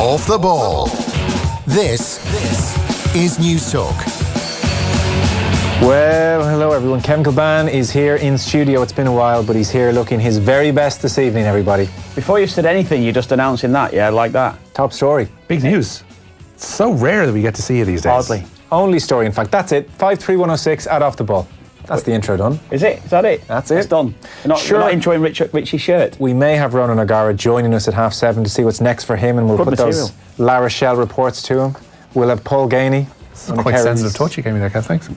Off the ball. This is News Talk. Well, hello everyone. Kevin Kilbane is here in studio. It's been a while, but he's here looking his very best this evening, everybody. Before you said anything, you're just announcing that, yeah, like that. Top story. Big news. It's so rare that we get to see you these days. Hardly. Only story, in fact. That's it. 53106 at Off the Ball. That's the intro done. Is it? Is that it? That's it. It's done. We're not introing Richie's shirt. We may have Ronan O'Gara joining us at 7:30 to see what's next for him, and we'll put those La Rochelle reports to him. We'll have Paul Gainey. It's quite sensitive touch you gave me there, Kev. Thanks.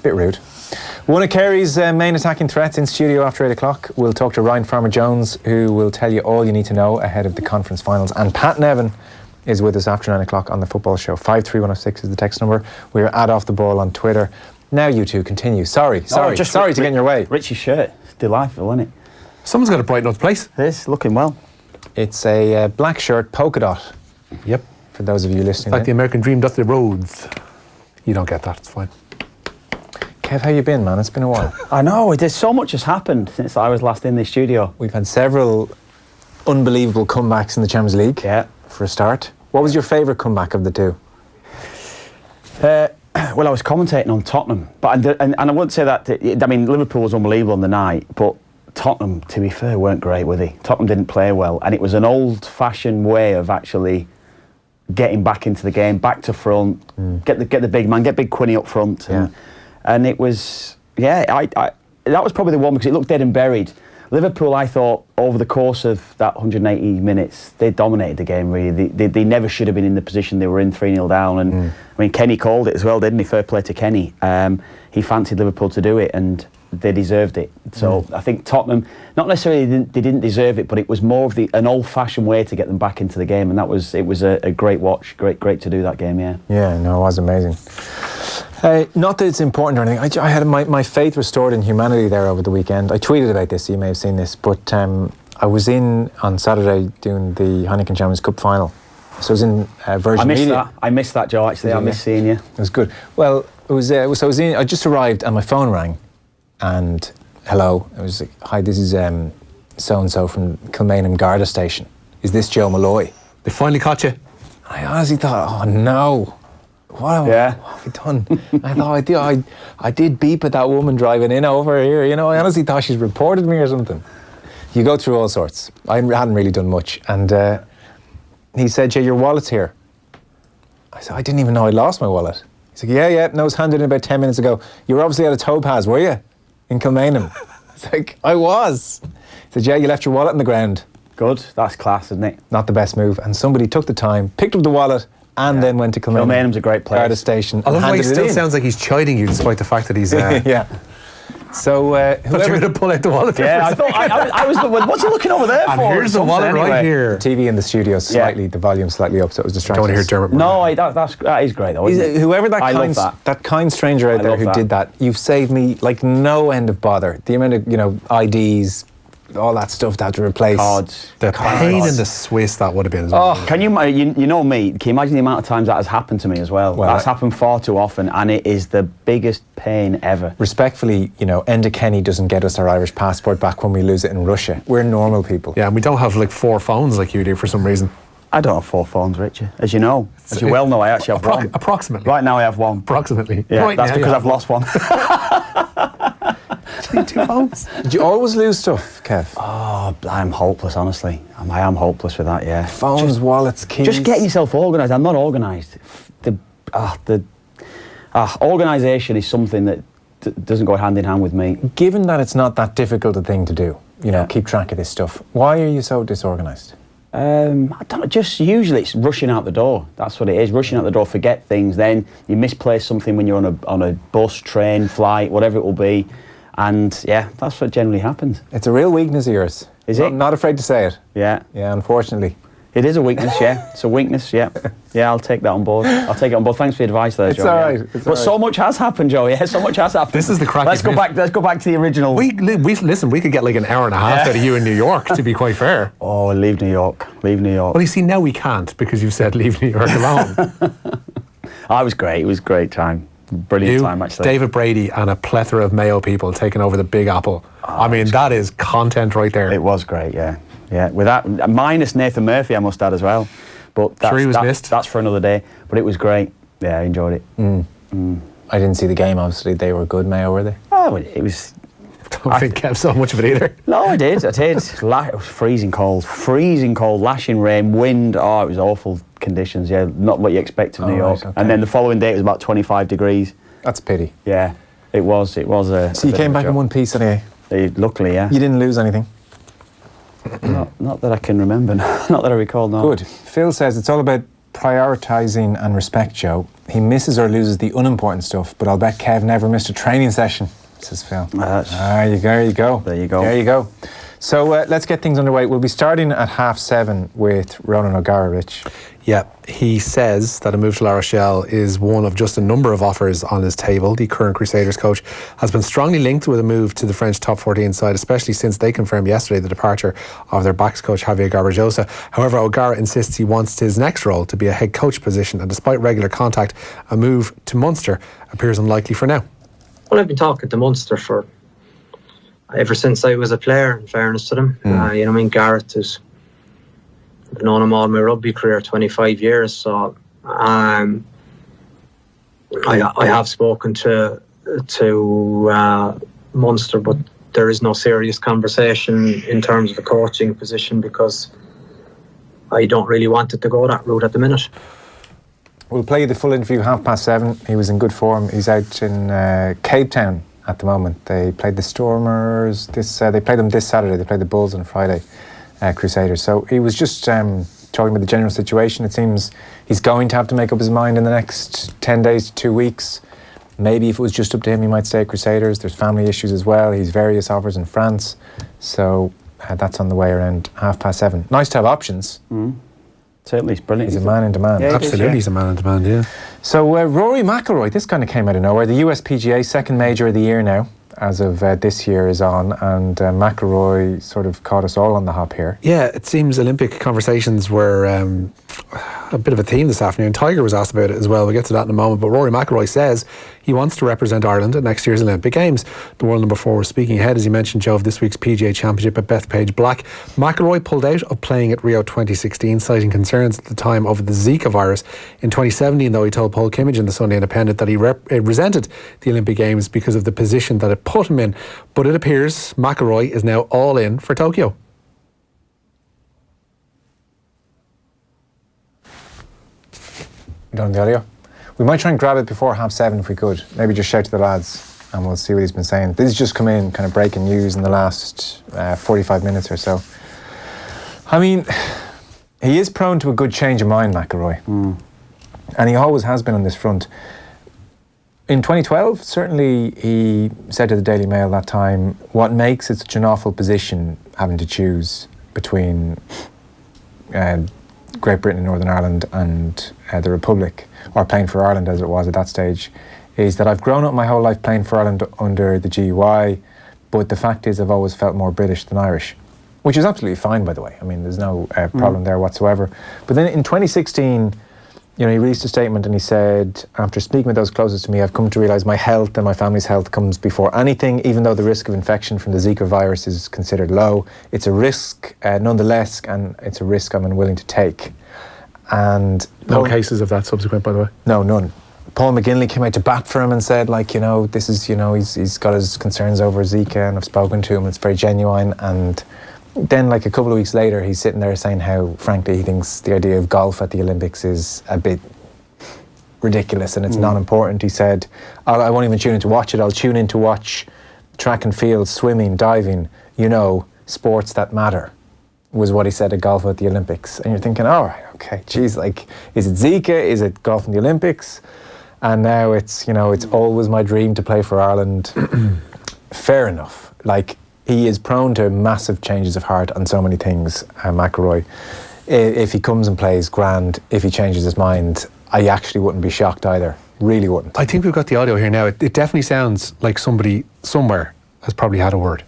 Bit rude. One of Kerry's main attacking threats in studio after 8 o'clock. We'll talk to Ryan Farmer-Jones, who will tell you all you need to know ahead of the conference finals. And Pat Nevin is with us after 9 o'clock on the football show. 53106 is the text number. We're at Off the Ball on Twitter. Now you two continue. Sorry to get in your way. Richie's shirt. It's delightful, isn't it? Someone's got to brighten up the place. It is, looking well. It's a black shirt, polka dot. Yep. For those of you listening. It's like the American dream, dusty roads. You don't get that, it's fine. Kev, how you been, man? It's been a while. I know, there's so much has happened since I was last in the studio. We've had several unbelievable comebacks in the Champions League. Yeah. For a start. What was your favourite comeback of the two? Well, I was commentating on Tottenham, but and I wouldn't say that. I mean, Liverpool was unbelievable on the night, but Tottenham, to be fair, weren't great, were they? Tottenham didn't play well, and it was an old-fashioned way of actually getting back into the game, back to front, get the big man, get Big Quinny up front, and it was that was probably the one because it looked dead and buried. Liverpool, I thought, over the course of that 180 minutes, they dominated the game, really. They never should have been in the position they were in, 3-0 down. And I mean, Kenny called it as well, didn't he? Fair play to Kenny. He fancied Liverpool to do it, and they deserved it. So I think Tottenham, not necessarily they didn't deserve it, but it was more of an old-fashioned way to get them back into the game, and it was a great watch, great to do that game, yeah. Yeah, no, it was amazing. Not that it's important or anything. I had my faith restored in humanity there over the weekend. I tweeted about this, so you may have seen this, but I was in on Saturday doing the Heineken Champions Cup final. So I was in Virgin Media. I missed that, Joe, actually. I missed seeing you. It was good. Well, it was. So I was in. I just arrived and my phone rang, and hello. I was like, "Hi, this is so and so from Kilbane and Garda Station. Is this Joe Malloy?" They finally caught you. I honestly thought, "Oh no, what have we done?" I thought I did beep at that woman driving in over here. You know, I honestly thought she's reported me or something. You go through all sorts. I hadn't really done much, and he said, "Yeah, your wallet's here." I said, "I didn't even know I lost my wallet." He's like, yeah, no, it was handed in about 10 minutes ago. You were obviously at a Topaz, were you? In Kilmainham. It's like, I was. He said, yeah, you left your wallet on the ground. Good, that's class, isn't it? Not the best move. And somebody took the time, picked up the wallet, and then went to Kilmainham. Kilmainham's a great place. Garda Station. I love how he still sounds like he's chiding you despite the fact that he's... yeah. So, whoever you're going to pull out the wallet. Yeah, I thought I was. What's he looking over there for? And here's the wallet right here. The TV in the studio the volume slightly up, so it was distracting. Don't hear Dermot. No, that is great though. Isn't it? Whoever that kind stranger out there who did that, you've saved me like no end of bother. The amount of IDs, all that stuff that had to replace. Cards. The pain in the Swiss that would have been as well. Oh, can you know me, can you imagine the amount of times that has happened to me as well? That's happened far too often, and it is the biggest pain ever. Respectfully, Enda Kenny doesn't get us our Irish passport back when we lose it in Russia. We're normal people. Yeah, and we don't have like 4 phones like you do for some reason. I don't have 4 phones, Richie. As you know. As you well know, I actually have one. Approximately. Right now I have one. Approximately. Yeah, right that's because I've lost one. 2 phones. Did you always lose stuff, Kev? Oh, I'm hopeless, honestly. I am hopeless with that, yeah. Phones, wallets, keys. Just getting yourself organised. I'm not organised. Organisation is something that doesn't go hand in hand with me. Given that it's not that difficult a thing to do, keep track of this stuff, why are you so disorganised? I don't know, just usually it's rushing out the door. That's what it is, rushing out the door, forget things, then you misplace something when you're on a bus, train, flight, whatever it will be. And yeah, that's what generally happens. It's a real weakness of yours. Is it? I'm not afraid to say it. Yeah. Yeah, unfortunately. It is a weakness, yeah. It's a weakness, yeah. Yeah, I'll take that on board. Thanks for the advice there, Joe. It's all right. But so much has happened, Joe. Yeah, so much has happened. This is the crack. Let's go back to the original. Listen, we could get like an hour and a half out of you in New York, to be quite fair. Oh, leave New York. Well, you see, now we can't because you've said leave New York alone. It was great. It was a great time. Brilliant time, actually. David Brady and a plethora of Mayo people taking over the Big Apple. I mean, that is content right there. It was great, yeah. Yeah, with that, minus Nathan Murphy, I must add as well. But Sure, he was missed. That's for another day. But it was great. Yeah, I enjoyed it. I didn't see the game, obviously. They were good, Mayo, were they? Oh, it was... Don't think Kev saw much of it either. No, I did. It was freezing cold, lashing rain, wind. Oh, it was awful conditions. Yeah, not what you expect of New York. Right, okay. And then the following day it was about 25 degrees. That's a pity. Yeah, it was a... So you came back in one piece anyway? Luckily, yeah. You didn't lose anything? Not that I can remember. Not that I recall, no. Good. Phil says it's all about prioritising and respect, Joe. He misses or loses the unimportant stuff, but I'll bet Kev never missed a training session, says Phil. There you go. So let's get things underway. We'll be starting at 7:30 with Ronan O'Gara, Rich. Yeah, he says that a move to La Rochelle is one of just a number of offers on his table. The current Crusaders coach has been strongly linked with a move to the French top 14 side, especially since they confirmed yesterday the departure of their backs coach Javier Garbajosa. However, O'Gara insists he wants his next role to be a head coach position, and despite regular contact, a move to Munster appears unlikely for now. Well, I've been talking to Munster for ever since I was a player, in fairness to them. Garrett is... I've known him all my rugby career, 25 years, so I have spoken to Munster, but there is no serious conversation in terms of a coaching position because I don't really want it to go that route at the minute. We'll play the full interview 7:30. He was in good form. He's out in Cape Town at the moment. They played the Stormers. They played them this Saturday. They played the Bulls on Friday. Crusaders. So he was just talking about the general situation. It seems he's going to have to make up his mind in the next 10 days to 2 weeks. Maybe if it was just up to him, he might stay at Crusaders. There's family issues as well. He's various offers in France. So that's on the way around 7:30. Nice to have options. Certainly, he's brilliant. He's a man in demand. Yeah, absolutely, he's a man in demand, yeah. So Rory McIlroy, this kind of came out of nowhere. The USPGA, second major of the year now, as of this year is on, and McIlroy sort of caught us all on the hop here. Yeah, it seems Olympic conversations were a bit of a theme this afternoon. Tiger was asked about it as well. We'll get to that in a moment. But Rory McIlroy says he wants to represent Ireland at next year's Olympic Games. The world number 4 was speaking ahead, as he mentioned, Joe, of this week's PGA Championship at Bethpage Black. McIlroy pulled out of playing at Rio 2016, citing concerns at the time over the Zika virus. In 2017, though, he told Paul Kimmage in the Sunday Independent that he resented the Olympic Games because of the position that it put him in. But it appears McIlroy is now all in for Tokyo. You don't have the audio? We might try and grab it before 7:30 if we could. Maybe just shout to the lads and we'll see what he's been saying. This has just come in, kind of breaking news in the last 45 minutes or so. I mean, he is prone to a good change of mind, McIlroy. And he always has been on this front. In 2012, certainly he said to the Daily Mail that time, what makes it such an awful position having to choose between Great Britain and Northern Ireland and the Republic, or playing for Ireland as it was at that stage, is that I've grown up my whole life playing for Ireland under the GUI, but the fact is I've always felt more British than Irish, which is absolutely fine, by the way. I mean, there's no problem there whatsoever. But then in 2016, he released a statement and he said, after speaking with those closest to me, I've come to realise my health and my family's health comes before anything, even though the risk of infection from the Zika virus is considered low. It's a risk nonetheless, and it's a risk I'm unwilling to take. And No cases of that subsequent, by the way? No, none. Paul McGinley came out to bat for him and said, this is, he's got his concerns over Zika and I've spoken to him, it's very genuine. And then, a couple of weeks later, he's sitting there saying how, frankly, he thinks the idea of golf at the Olympics is a bit ridiculous and it's not important. He said, I won't even tune in to watch it. I'll tune in to watch track and field, swimming, diving, sports that matter, was what he said at golf at the Olympics. And you're thinking, all right, okay, geez, is it Zika? Is it golf in the Olympics? And now it's, it's always my dream to play for Ireland. Fair enough. He is prone to massive changes of heart on so many things, McIlroy. If he comes and plays, grand. If he changes his mind, I actually wouldn't be shocked either. Really wouldn't. I think we've got the audio here now. It definitely sounds like somebody somewhere has probably had a word.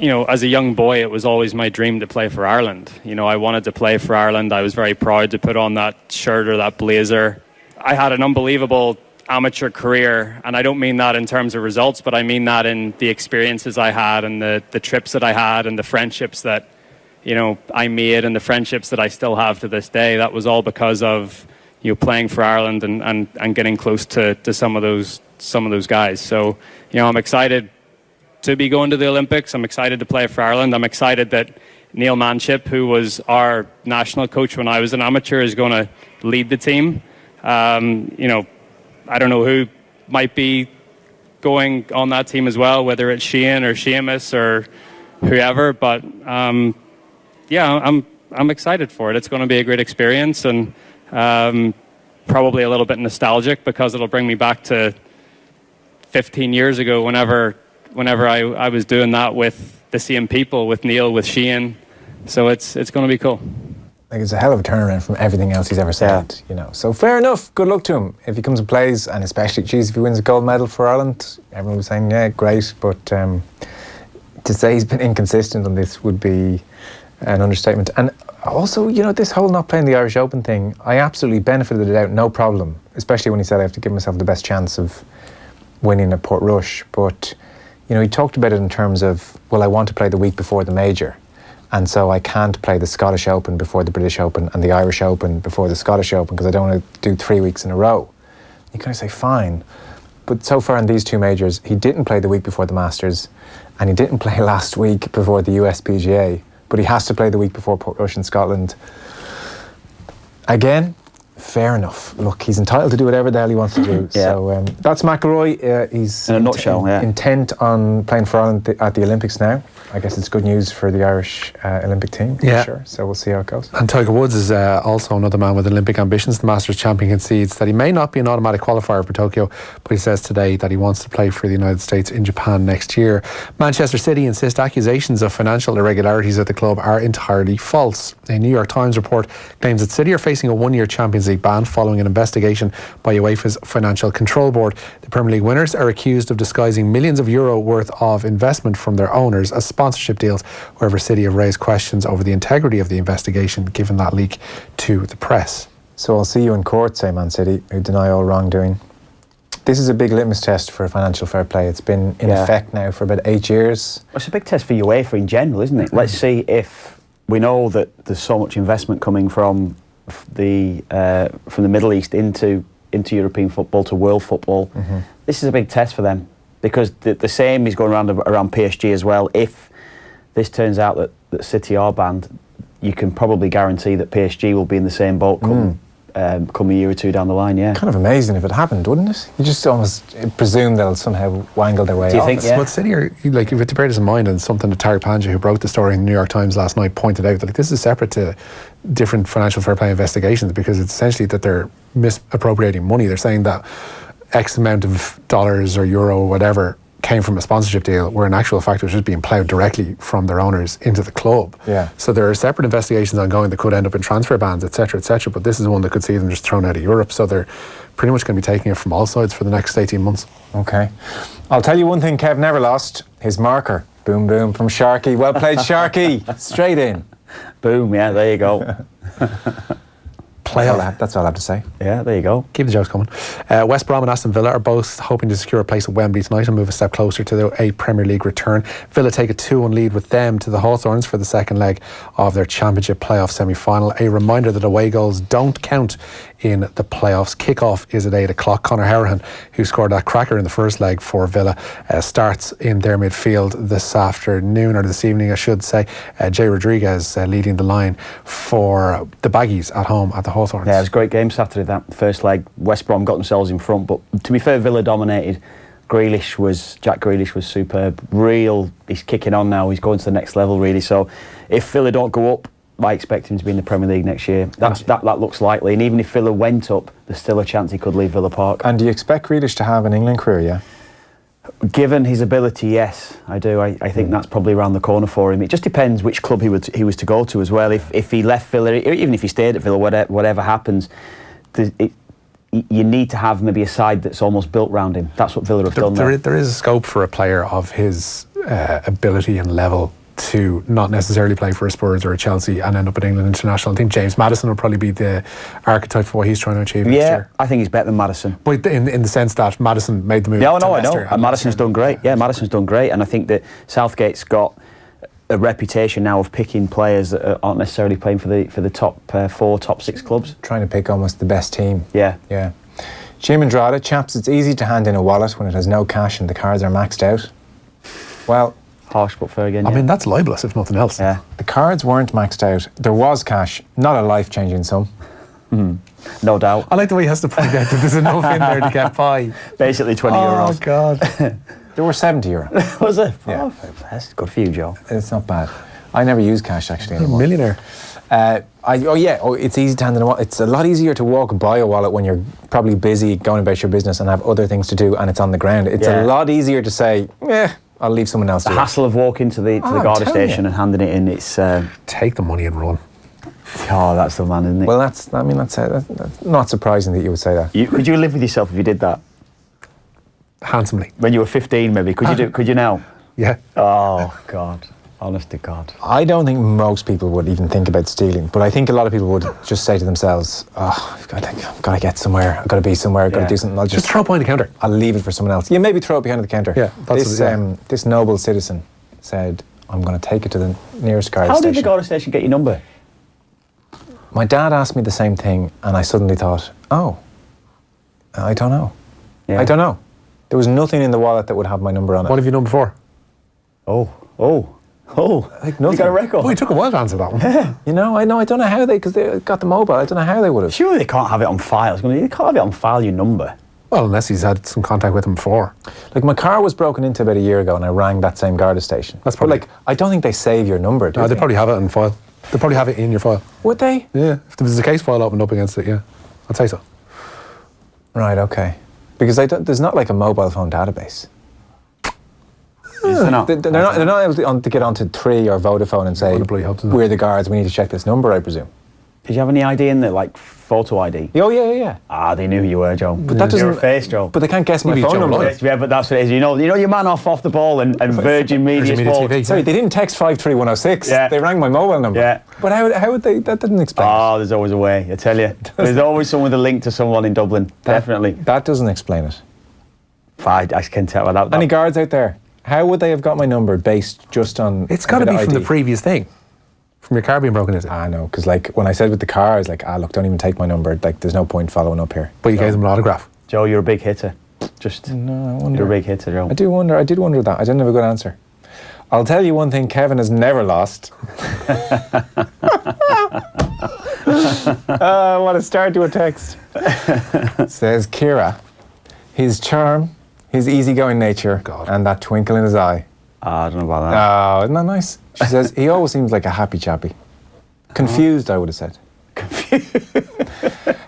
As a young boy, it was always my dream to play for Ireland. I wanted to play for Ireland. I was very proud to put on that shirt or that blazer. I had an unbelievable amateur career, and I don't mean that in terms of results, but I mean that in the experiences I had and the trips that I had and the friendships that I made and the friendships that I still have to this day, that was all because of playing for Ireland and getting close to some of those guys. So I'm excited to be going to the Olympics. I'm excited to play for Ireland. I'm excited that Neil Manship, who was our national coach when I was an amateur, is going to lead the team. I don't know who might be going on that team as well, whether it's Sheehan or Seamus or whoever, but I'm excited for it. It's going to be a great experience, and probably a little bit nostalgic because it'll bring me back to 15 years ago whenever I was doing that with the same people, with Neil, with Sheehan. So it's going to be cool. Like, it's a hell of a turnaround from everything else he's ever said, So fair enough. Good luck to him if he comes and plays, and especially, if he wins a gold medal for Ireland. Everyone was saying, yeah, great, but to say he's been inconsistent on this would be an understatement. And also, this whole not playing the Irish Open thing, I absolutely benefited it out, no problem. Especially when he said I have to give myself the best chance of winning at Portrush. But he talked about it in terms of, well, I want to play the week before the major. And so I can't play the Scottish Open before the British Open and the Irish Open before the Scottish Open because I don't want to do 3 weeks in a row. You kind of say, fine. But so far in these two majors, he didn't play the week before the Masters and he didn't play last week before the USPGA, but he has to play the week before Portrush in Scotland. Again, fair enough. Look, he's entitled to do whatever the hell he wants to do. Yeah. So that's McIlroy. He's in a nutshell, intent on playing for Ireland at the Olympics now. I guess it's good news for the Irish Olympic team, for sure. So we'll see how it goes. And Tiger Woods is also another man with Olympic ambitions. The Masters champion concedes that he may not be an automatic qualifier for Tokyo, but he says today that he wants to play for the United States in Japan next year. Manchester City insist accusations of financial irregularities at the club are entirely false. A New York Times report claims that City are facing a one-year Champions League ban following an investigation by UEFA's Financial Control Board. The Premier League winners are accused of disguising millions of euro worth of investment from their owners as sponsorship deals. However, City have raised questions over the integrity of the investigation given that leak to the press. So I'll see you in court, say Man City, who deny all wrongdoing. This is a big litmus test for financial fair play. It's been in effect now for about 8 years. It's a big test for UEFA in general, isn't it? Let's see if we know that there's so much investment coming from the Middle East into European football, to world football. Mm-hmm. This is a big test for them because the same is going around PSG as well. If this turns out that City are banned, you can probably guarantee that PSG will be in the same boat come a year or two down the line, Kind of amazing if it happened, wouldn't it? You just almost presume they'll somehow wangle their way off. Do you think, But City are, like, if you bear this in mind, and something that Tariq Panja, who broke the story in the New York Times last night, pointed out, that this is separate to different financial fair play investigations because it's essentially that they're misappropriating money. They're saying that X amount of dollars or euro or whatever came from a sponsorship deal, where in actual fact it was just being ploughed directly from their owners into the club. Yeah. So there are separate investigations ongoing that could end up in transfer bans, etc., etc. But this is one that could see them just thrown out of Europe. So they're pretty much going to be taking it from all sides for the next 18 months. Okay. I'll tell you one thing Kev never lost, his marker. Boom, boom from Sharky. Well played, Sharky. Straight in. Boom, yeah, there you go. That's all I have to say. Yeah, there you go. Keep the jokes coming. West Brom and Aston Villa are both hoping to secure a place at Wembley tonight and move a step closer to a Premier League return. Villa take a 2-1 lead with them to the Hawthorns for the second leg of their Championship playoff semi-final. A reminder that away goals don't count in the playoffs. Kick-off is at 8 o'clock. Conor Hourihane, who scored that cracker in the first leg for Villa, starts in their midfield this afternoon, or this evening I should say. Jay Rodriguez leading the line for the Baggies at home at the Hawthorns. Yeah, it was a great game Saturday, that first leg. West Brom got themselves in front, but to be fair, Villa dominated. Jack Grealish was superb. He's kicking on now, he's going to the next level really. So if Villa don't go up, I expect him to be in the Premier League next year. That looks likely, and even if Villa went up, there's still a chance he could leave Villa Park. And do you expect Grealish to have an England career, yeah? Given his ability, yes, I do. I think that's probably around the corner for him. It just depends which club he was to go to as well. If he left Villa, even if he stayed at Villa, whatever happens, you need to have maybe a side that's almost built around him. That's what Villa have done there. There is a scope for a player of his ability and level to not necessarily play for a Spurs or a Chelsea and end up at England international. I think James Maddison will probably be the archetype for what he's trying to achieve next year. I think he's better than Maddison. But in the sense that Maddison made the move. I know. And Maddison's done great. Yeah, Maddison's done great. And I think that Southgate's got a reputation now of picking players that aren't necessarily playing for the top 4, top 6 clubs. Trying to pick almost the best team. Yeah. Yeah. Jim Andrade, chaps, it's easy to hand in a wallet when it has no cash and the cards are maxed out. Well, harsh but fair again. I yeah. mean, that's libelous if nothing else. Yeah. the cards weren't maxed out. There was cash, not a life-changing sum. No doubt. I like the way he has to point out that there's enough in there to get by. Basically 20 Oh, euros. God. There were €70. Was it? Yeah. Oh, that's good for you, Joe. It's not bad. I never use cash actually You're a anymore. millionaire. It's easy to hand in a wallet. It's a lot easier to walk by a wallet when you're probably busy going about your business and have other things to do and it's on the ground. It's Yeah. a lot easier to say, I'll leave someone else The do it. hassle of walking to the I'm Garda telling station you. and handing it in, it's... Take the money and run. oh, that's the man, isn't it? Well, that's not surprising that you would say that. Could you live with yourself if you did that? Handsomely. When you were 15, maybe. Could you now? Yeah. Oh, God. Honest to God. I don't think most people would even think about stealing, but I think a lot of people would just say to themselves, I've got to get somewhere, I've got to be somewhere, I've got to Yeah. do something, I'll Just just throw it behind the counter. I'll leave it for someone else. Yeah, maybe throw it behind the counter. Yeah, that's this, what- yeah. this noble citizen said, I'm going to take it to the nearest Garda How station. did the Garda station get your number? My dad asked me the same thing, and I suddenly thought, I don't know. Yeah. I don't know. There was nothing in the wallet that would have my number on it. What have you done before? Oh. Like You nothing. got a record? Oh, you took a while to answer that one. You know, I don't know how because they got the mobile. I don't know how they would have. Surely they can't have it on file. They can't have it on file, your number. Well, unless he's had some contact with him before. Like my car was broken into about a year ago, and I rang that same Garda station. That's but probably- like I don't think they save your number. Do No, they? they probably have it in file. They probably have it in your file. Would they? Yeah. If there was a case file opened up against it, yeah. I'd say so. Right. Okay. Because there's not like a mobile phone database. Is there not? They're not able to get onto 3 or Vodafone and say What a bloody help, isn't it? we're the guards. We need to check this number. I presume. Did you have any ID in there, like photo ID? Oh yeah. Ah, they knew who you were, Joe. But that You're a doesn't. face, Joe. But they can't guess my Maybe phone Joe number. Lloyd. Yeah, but that's what it is. You know your man off the ball and Virgin Media Virgin Media Sport. TV. Sorry, they didn't text 53106. Yeah. They rang my mobile number. Yeah. But how would they? That didn't explain. Oh, there's always a way. I tell you, there's always someone with a link to someone in Dublin. Definitely. That doesn't explain it. I can tell that. Any guards out there? How would they have got my number based just on? It's got to a be bit of from the ID? previous thing. From your car being broken into. I know, because like when I said with the car, I was like, look, don't even take my number. Like, there's no point following up here. But you gave them an autograph. Joe, you're a big hitter. Just No, I wonder. you're a big hitter, Joe. I do wonder. I did wonder that. I didn't have a good answer. I'll tell you one thing: Kevin has never lost. What a start to a text. Says Kira, his charm, his easygoing nature, God. and that twinkle in his eye. I don't know about that. Oh, isn't that nice? She says he always seems like a happy chappy. Confused, I would have said.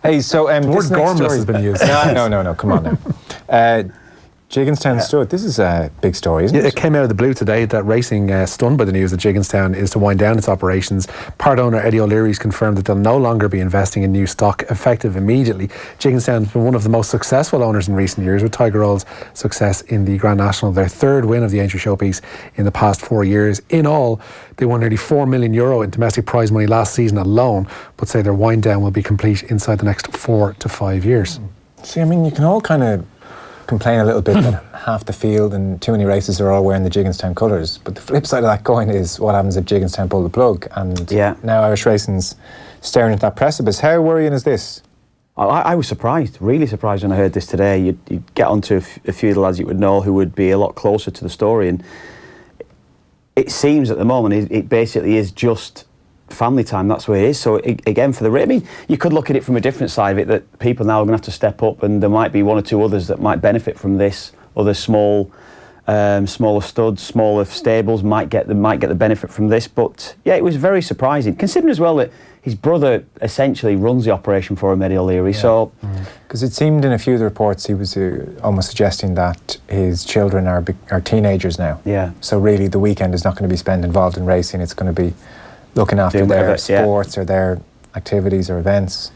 Hey, so The word this next gormless story has been used. No. Come on now. Gigginstown Stud. This is a big story, isn't Yeah, it? it came out of the blue today that Racing, stunned by the news that Gigginstown is to wind down its operations. Part owner Eddie O'Leary's confirmed that they'll no longer be investing in new stock effective immediately. Gigginstown's been one of the most successful owners in recent years, with Tiger Roll's success in the Grand National, their third win of the Aintree Showpiece in the past 4 years. In all, they won nearly €4 million in domestic prize money last season alone, but say their wind down will be complete inside the next 4 to 5 years. See, I mean, you can all kind of complain a little bit that half the field and too many races are all wearing the Gigginstown colours. But the flip side of that coin is what happens if Gigginstown pull the plug. And Yeah. now Irish racing's staring at that precipice. How worrying is this? I was surprised, really surprised when I heard this today. You'd get onto a few of the lads you would know who would be a lot closer to the story, and it seems at the moment it basically is just family time. That's where it is. So again, for the I mean, you could look at it from a different side of it, that people now are going to have to step up, and there might be one or two others that might benefit from this. Other smaller studs, smaller stables might get the benefit from this. But yeah, it was very surprising, considering as well that his brother essentially runs the operation for him, Eddie O'Leary. Yeah. So Because it seemed in a few of the reports he was almost suggesting that his children are teenagers now. yeah. So really the weekend is not going to be spent involved in racing. It's going to be looking after Doing their whatever, yeah. sports or their activities or events.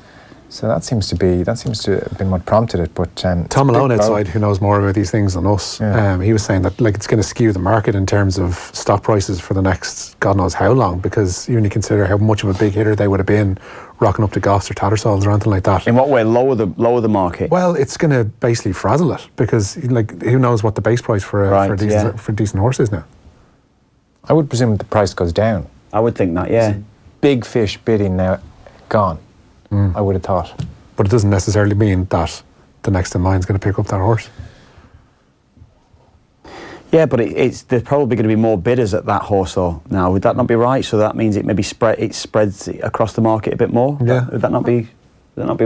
So that seems to have been what prompted it. But Tom Malone outside, who knows more about these things than us, Yeah. he was saying that like it's going to skew the market in terms of stock prices for the next God knows how long, because you only consider how much of a big hitter they would have been rocking up to Goffs or Tattersalls or anything like that. In what way? Lower the market? Well, it's going to basically frazzle it, because like who knows what the base price for Right, a decent horse is now. I would presume the price goes down. I would think that, yeah. Big fish bidding now, gone. I would have thought. But it doesn't necessarily mean that the next in line is going to pick up that horse. Yeah, but there's probably going to be more bidders at that horse though now. Would that not be right? So that means it maybe spreads across the market a bit more. Yeah. Would that not be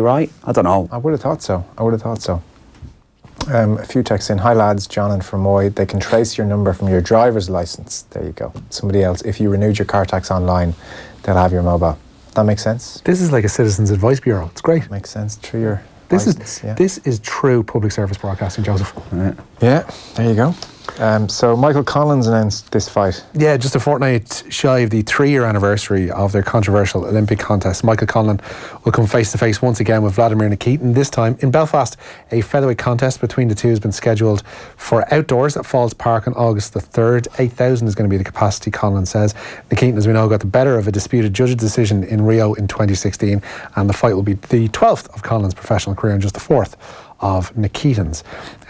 right? I don't know. I would have thought so. A few texts in. Hi lads, John and Fermoy. They can trace your number from your driver's licence. There you go. Somebody else. If you renewed your car tax online, they'll have your mobile. That makes sense. This is like a citizens' advice bureau. It's great. Makes sense through your This license, this is true public service broadcasting, Joseph. Yeah, there you go. So Michael Collins announced this fight. Yeah, just a fortnight shy of the 3-year anniversary of their controversial Olympic contest. Michael Conlan will come face to face once again with Vladimir Nikitin, this time in Belfast. A featherweight contest between the two has been scheduled for outdoors at Falls Park on August the 3rd. 8,000 is going to be the capacity, Conlan says. Nikitin, as we know, got the better of a disputed judge's decision in Rio in 2016, and the fight will be the 12th of Conlan's professional career and just the 4th of Nikitin's.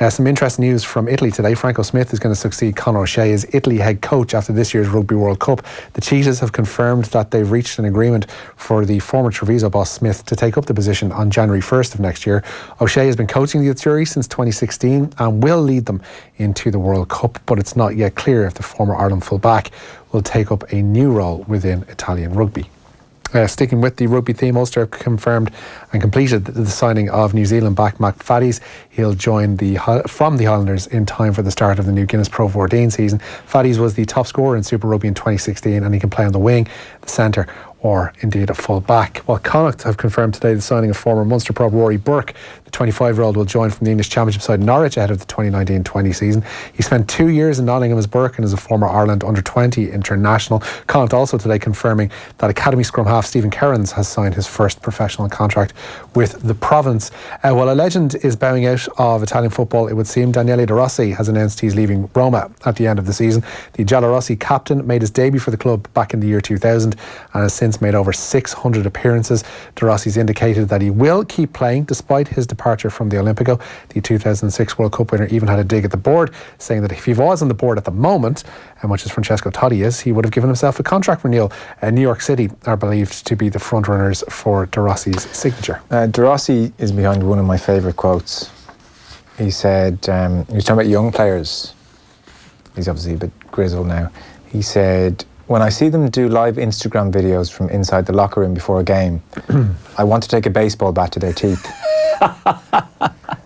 Some interesting news from Italy today. Franco Smith is going to succeed Conor O'Shea as Italy head coach after this year's Rugby World Cup. The Cheetahs have confirmed that they've reached an agreement for the former Treviso boss Smith to take up the position on January 1st of next year. O'Shea has been coaching the Azzurri since 2016 and will lead them into the World Cup, but it's not yet clear if the former Ireland full-back will take up a new role within Italian rugby. Sticking with the rugby theme, Ulster confirmed and completed the signing of New Zealand back Matt Faddies. He'll join from the Highlanders in time for the start of the new Guinness Pro 14 season. Faddies was the top scorer in Super Rugby in 2016 and he can play on the wing, the centre or indeed a full back. While Connacht have confirmed today the signing of former Munster prop Rory Burke, the 25-year-old will join from the English Championship side Norwich ahead of the 2019-20 season. He spent 2 years in Nottingham as Burke and is a former Ireland under-20 international. Connacht also today confirming that Academy scrum half Stephen Kerrins has signed his first professional contract with the province. While a legend is bowing out of Italian football, it would seem Daniele De Rossi has announced he's leaving Roma at the end of the season. The Giallorossi captain made his debut for the club back in the year 2000 and has since made over 600 appearances. De Rossi's indicated that he will keep playing despite his departure from the Olimpico. The 2006 World Cup winner even had a dig at the board, saying that if he was on the board at the moment, much as Francesco Totti is, he would have given himself a contract renewal. New York City are believed to be the front runners for De Rossi's signature. De Rossi is behind one of my favourite quotes. He said, he was talking about young players. He's obviously a bit grizzled now. He said, when I see them do live Instagram videos from inside the locker room before a game, I want to take a baseball bat to their teeth.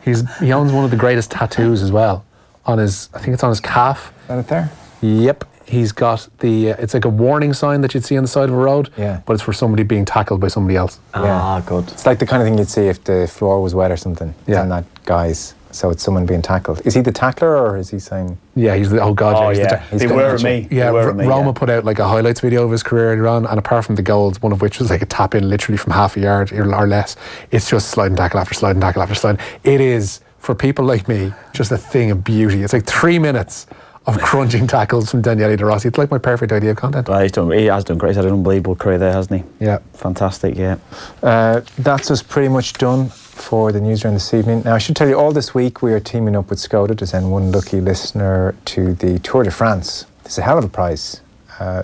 He owns one of the greatest tattoos as well. I think it's on his calf. Is that it there? Yep. He's got it's like a warning sign that you'd see on the side of a road, but it's for somebody being tackled by somebody else. Good. It's like the kind of thing you'd see if the floor was wet or something. Yeah. And that guy's, so it's someone being tackled. Is he the tackler or is he saying... Yeah, he's the, oh God, Oh, yeah. They were me. Yeah, Roma put out like a highlights video of his career earlier on, and apart from the goals, one of which was like a tap in literally from half a yard or less, it's just sliding tackle after sliding tackle after sliding. It is, for people like me, just a thing of beauty. It's like 3 minutes of crunching tackles from Daniele De Rossi. It's like my perfect idea of content. Well, he has done great. He's had an unbelievable career there, hasn't he? Yeah. Fantastic, yeah. That's us pretty much done for the Newsround this evening. Now, I should tell you, all this week we are teaming up with Skoda to send one lucky listener to the Tour de France. It's a hell of a prize.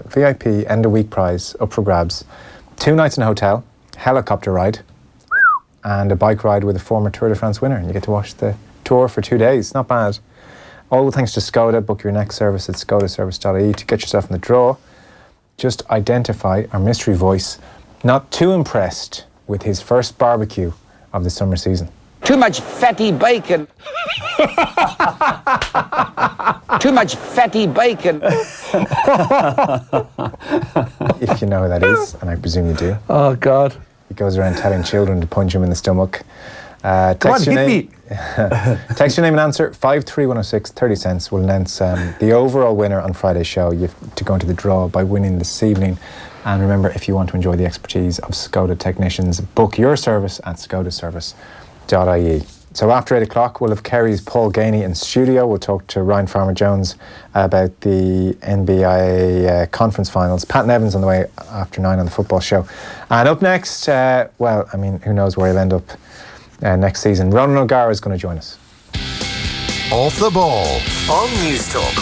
VIP end of week prize up for grabs. 2 nights in a hotel, helicopter ride, and a bike ride with a former Tour de France winner. And you get to watch the tour for 2 days. Not bad. All thanks to Skoda. Book your next service at skodaservice.ie to get yourself in the draw. Just identify our mystery voice, not too impressed with his first barbecue of the summer season. Too much fatty bacon. Too much fatty bacon. If you know who that is, and I presume you do. Oh God. He goes around telling children to punch him in the stomach. Come on, hit me. Text your name and answer 53106, 30 cents. We'll announce the overall winner on Friday's show. You have to go into the draw by winning this evening. And remember, if you want to enjoy the expertise of Skoda technicians, book your service at skodaservice.ie. So after 8 o'clock, we'll have Kerry's Paul Gainey in studio. We'll talk to Ryan Farmer-Jones about the NBA conference finals. Pat Nevins on the way after 9 on the football show. And up next, who knows where he'll end up next season. Ronan O'Gara is going to join us. Off the ball on News Talk.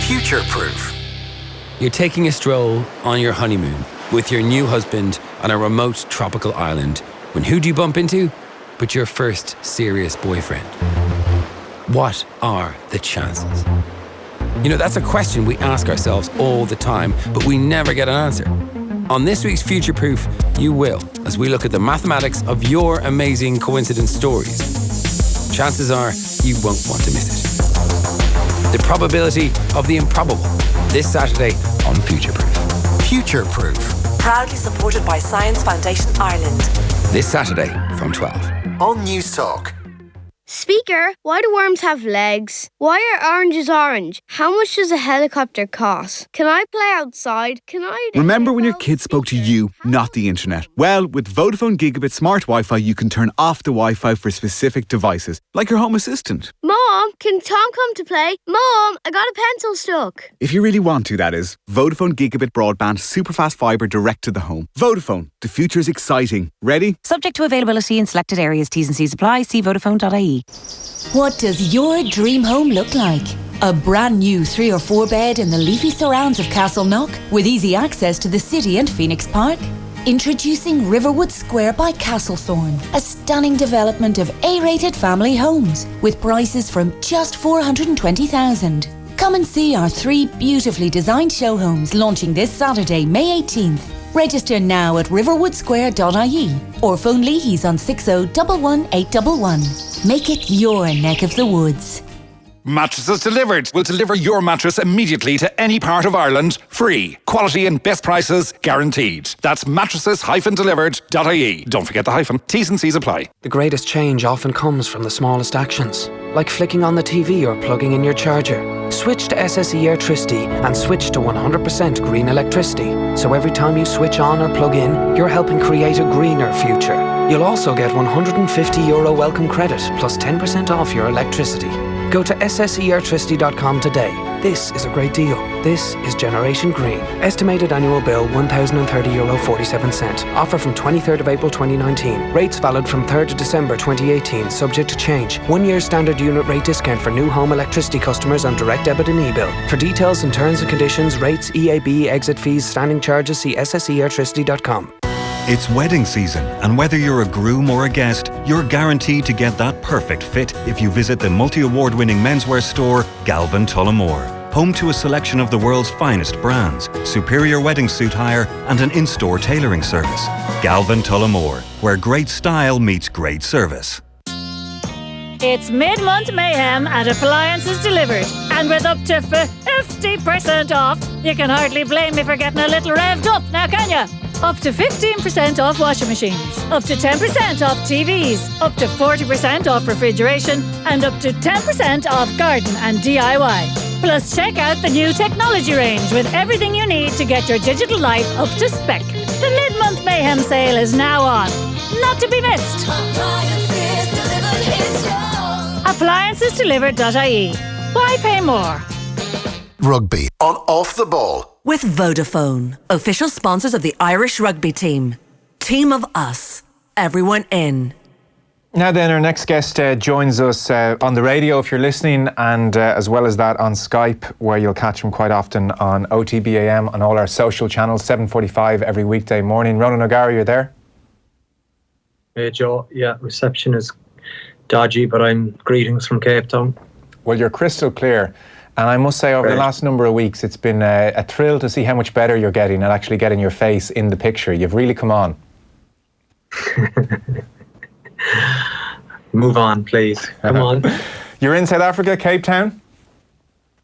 Future-proof. You're taking a stroll on your honeymoon with your new husband on a remote tropical island when who do you bump into but your first serious boyfriend? What are the chances? You know, that's a question we ask ourselves all the time, but we never get an answer. On this week's Future Proof, you will, as we look at the mathematics of your amazing coincidence stories. Chances are you won't want to miss it. The probability of the improbable, this Saturday on Future Proof. Future-proof. Proudly supported by Science Foundation Ireland. This Saturday from 12. On News Talk. Speaker, why do worms have legs? Why are oranges orange? How much does a helicopter cost? Can I play outside? Remember when your kids spoke to you, not the internet? Well, with Vodafone Gigabit Smart Wi-Fi, you can turn off the Wi-Fi for specific devices, like your home assistant. Mom, can Tom come to play? Mom, I got a pencil stuck. If you really want to, that is. Vodafone Gigabit Broadband Superfast Fibre direct to the home. Vodafone, the future's exciting. Ready? Subject to availability in selected areas. T's and C's apply. See Vodafone.ie. What does your dream home look like? A brand new 3 or 4 bed in the leafy surrounds of Castleknock with easy access to the city and Phoenix Park? Introducing Riverwood Square by Castlethorne, a stunning development of A-rated family homes with prices from just $420,000. Come and see our 3 beautifully designed show homes launching this Saturday, May 18th. Register now at riverwoodsquare.ie or phone Leahy's on 6011811. Make it your neck of the woods. Mattresses Delivered will deliver your mattress immediately to any part of Ireland, free. Quality and best prices guaranteed. That's mattresses-delivered.ie. Don't forget the hyphen. T's and C's apply. The greatest change often comes from the smallest actions, like flicking on the TV or plugging in your charger. Switch to SSE Airtricity and switch to 100% green electricity. So every time you switch on or plug in, you're helping create a greener future. You'll also get €150 welcome credit plus 10% off your electricity. Go to sseairtricity.com today. This is a great deal. This is Generation Green. Estimated annual bill €1,030.47. Offer from 23rd of April 2019. Rates valid from 3rd of December 2018. Subject to change. 1 year standard unit rate discount for new home electricity customers on direct debit and e-bill. For details and terms and conditions, rates, EAB, exit fees, standing charges, see sseairtricity.com. It's wedding season, and whether you're a groom or a guest, you're guaranteed to get that perfect fit if you visit the multi-award-winning menswear store, Galvin Tullamore. Home to a selection of the world's finest brands, superior wedding suit hire, and an in-store tailoring service. Galvin Tullamore, where great style meets great service. It's mid-month mayhem at Appliances Delivered, and with up to 50% off, you can hardly blame me for getting a little revved up, now can you? Up to 15% off washing machines, up to 10% off TVs, up to 40% off refrigeration, and up to 10% off garden and DIY. Plus, check out the new technology range with everything you need to get your digital life up to spec. The mid-month mayhem sale is now on. Not to be missed. Appliancesdelivered.ie. Why pay more? Rugby on Off the Ball. With Vodafone, official sponsors of the Irish rugby team. Team of us. Everyone in. Now then, our next guest joins us on the radio if you're listening, and as well as that on Skype, where you'll catch him quite often on OTBAM on all our social channels, 7:45 every weekday morning. Ronan O'Gara, you're there? Hey Joe, yeah, reception is dodgy, but I'm greetings from Cape Town. Well, you're crystal clear. And I must say, over the last number of weeks, it's been a thrill to see how much better you're getting at actually getting your face in the picture. You've really come on. Move on, please. Come on. You're in South Africa, Cape Town?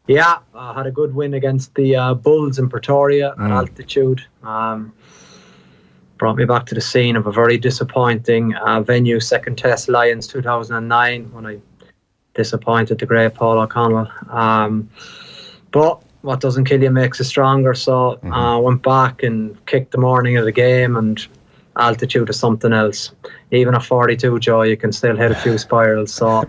Yeah, I had a good win against the Bulls in Pretoria at altitude. Brought me back to the scene of a very disappointing venue, second test, Lions 2009, when I disappointed the great Paul O'Connell. But what doesn't kill you makes you stronger. So I went back and kicked the morning of the game, and altitude is something else. Even at 42, Joe, you can still hit a few spirals. So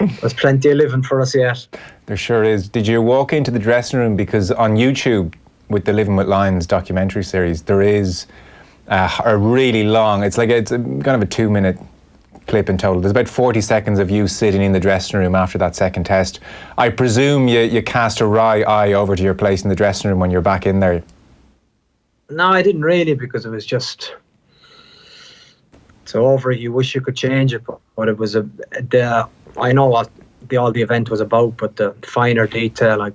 there's plenty of living for us yet. There sure is. Did you walk into the dressing room? Because on YouTube, with the Living with Lions documentary series, there is a really long, it's kind of a 2-minute clip in total. There's about 40 seconds of you sitting in the dressing room after that second test. I presume you cast a wry eye over to your place in the dressing room when you're back in there. No, I didn't really, because it was just, it's over. You wish you could change it, but it was I know what all the event was about, but the finer detail, I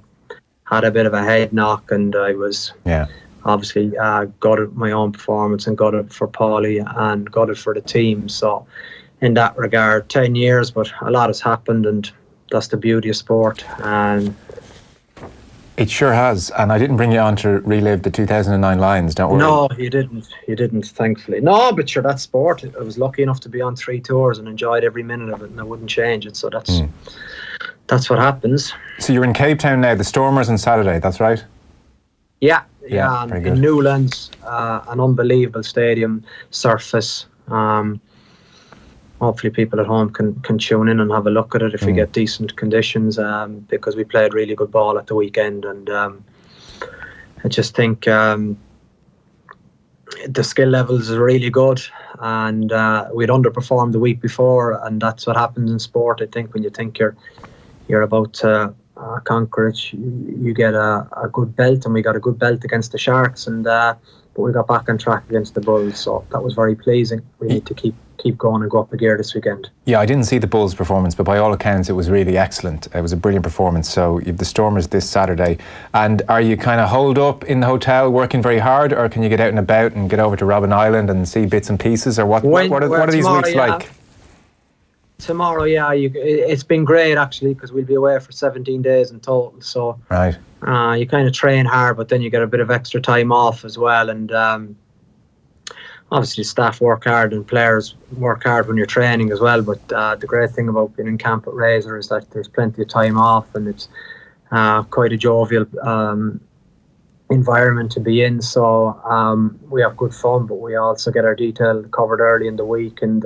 had a bit of a head knock, and I was obviously gutted my own performance and gutted for Paulie and gutted for the team. So in that regard, 10 years, but a lot has happened, and that's the beauty of sport. And it sure has. And I didn't bring you on to relive the 2009 Lions, don't worry. No, you didn't, thankfully. No, but sure, that's sport. I was lucky enough to be on 3 tours and enjoyed every minute of it, and I wouldn't change it. So that's what happens. So you're in Cape Town now. The Stormers on Saturday, that's right? Yeah, very good. in Newlands, an unbelievable stadium, surface. Hopefully people at home can tune in and have a look at it if we get decent conditions, because we played really good ball at the weekend, and I just think the skill levels are really good, and we'd underperformed the week before, and that's what happens in sport. I think when you think you're about to conquer it, you get a good belt, and we got a good belt against the Sharks, and but we got back on track against the Bulls, so that was very pleasing. We need to keep going and go up a gear this weekend. Yeah, I didn't see the Bulls' performance, but by all accounts it was really excellent. It was a brilliant performance. So you have the Stormers this Saturday, and are you kind of holed up in the hotel working very hard, or can you get out and about and get over to Robben Island and see bits and pieces, or what are these weeks like? Tomorrow, it's been great actually, because we'll be away for 17 days in total. So right, you kind of train hard, but then you get a bit of extra time off as well. And obviously, staff work hard and players work hard when you're training as well. But the great thing about being in camp at Razor is that there's plenty of time off, and it's quite a jovial environment to be in. So we have good fun, but we also get our detail covered early in the week. And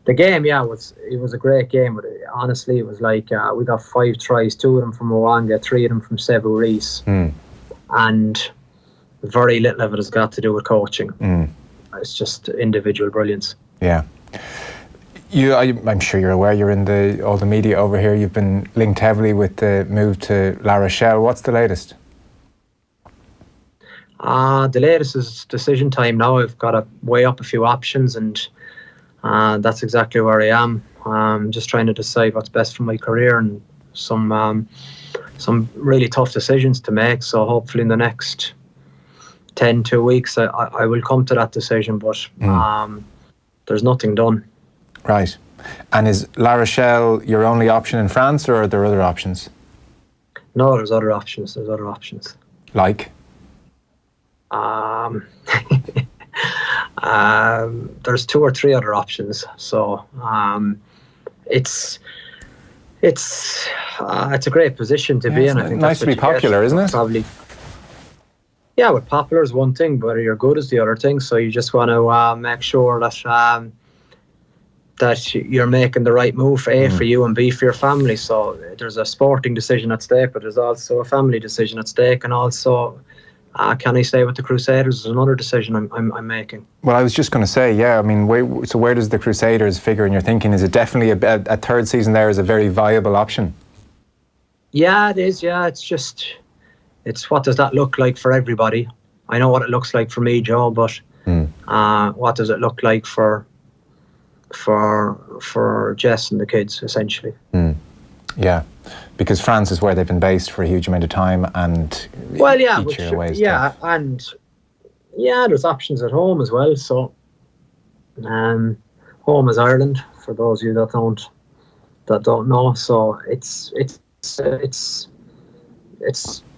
the game, it was a great game. But honestly, it was like we got 5 tries, 2 of them from Mwanga, 3 of them from Sevu Rees, and very little of it has got to do with coaching. It's just individual brilliance. Yeah. I'm sure you're aware, you're in all the media over here. You've been linked heavily with the move to La Rochelle. What's the latest? The latest is decision time now. I've got to weigh up a few options, and that's exactly where I am. Just trying to decide what's best for my career, and some really tough decisions to make. So hopefully in the next 2 weeks I will come to that decision, but there's nothing done. Right. And is La Rochelle your only option in France, or are there other options? No, there's other options. Like? There's 2 or 3 other options. So it's a great position to be in. I think nice to be popular, isn't it? Probably. Yeah, but popular is one thing, but you're good is the other thing. So you just want to make sure that you're making the right move, A, for you, and B, for your family. So there's a sporting decision at stake, but there's also a family decision at stake, and also can I stay with the Crusaders is another decision I'm making. Well, I was just going to say, I mean, where does the Crusaders figure in your thinking? Is it definitely a third season there is a very viable option? Yeah, it is. Yeah, it's what does that look like for everybody? I know what it looks like for me, Joe, but what does it look like for Jess and the kids, essentially? Yeah, because France is where they've been based for a huge amount of time, and each year away is tough. And there's options at home as well. So home is Ireland, for those of you that don't know. So it's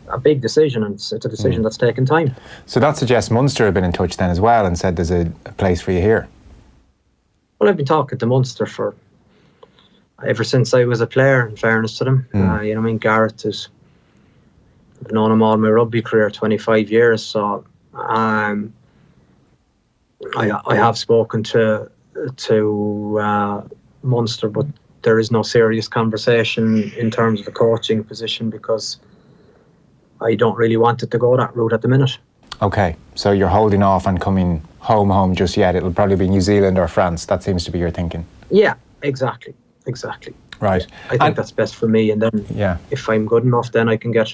a big decision, and it's a decision that's taken time. So that suggests Munster have been in touch then as well and said there's a place for you here. Well, I've been talking to Munster ever since I was a player, in fairness to them. Gareth I've known him all my rugby career, 25 years, so I have spoken to Munster, but there is no serious conversation in terms of a coaching position, because I don't really want it to go that route at the minute. Okay, so you're holding off on coming home just yet. It'll probably be New Zealand or France. That seems to be your thinking. Yeah, Exactly. Right. I think that's best for me, and then if I'm good enough, then I can get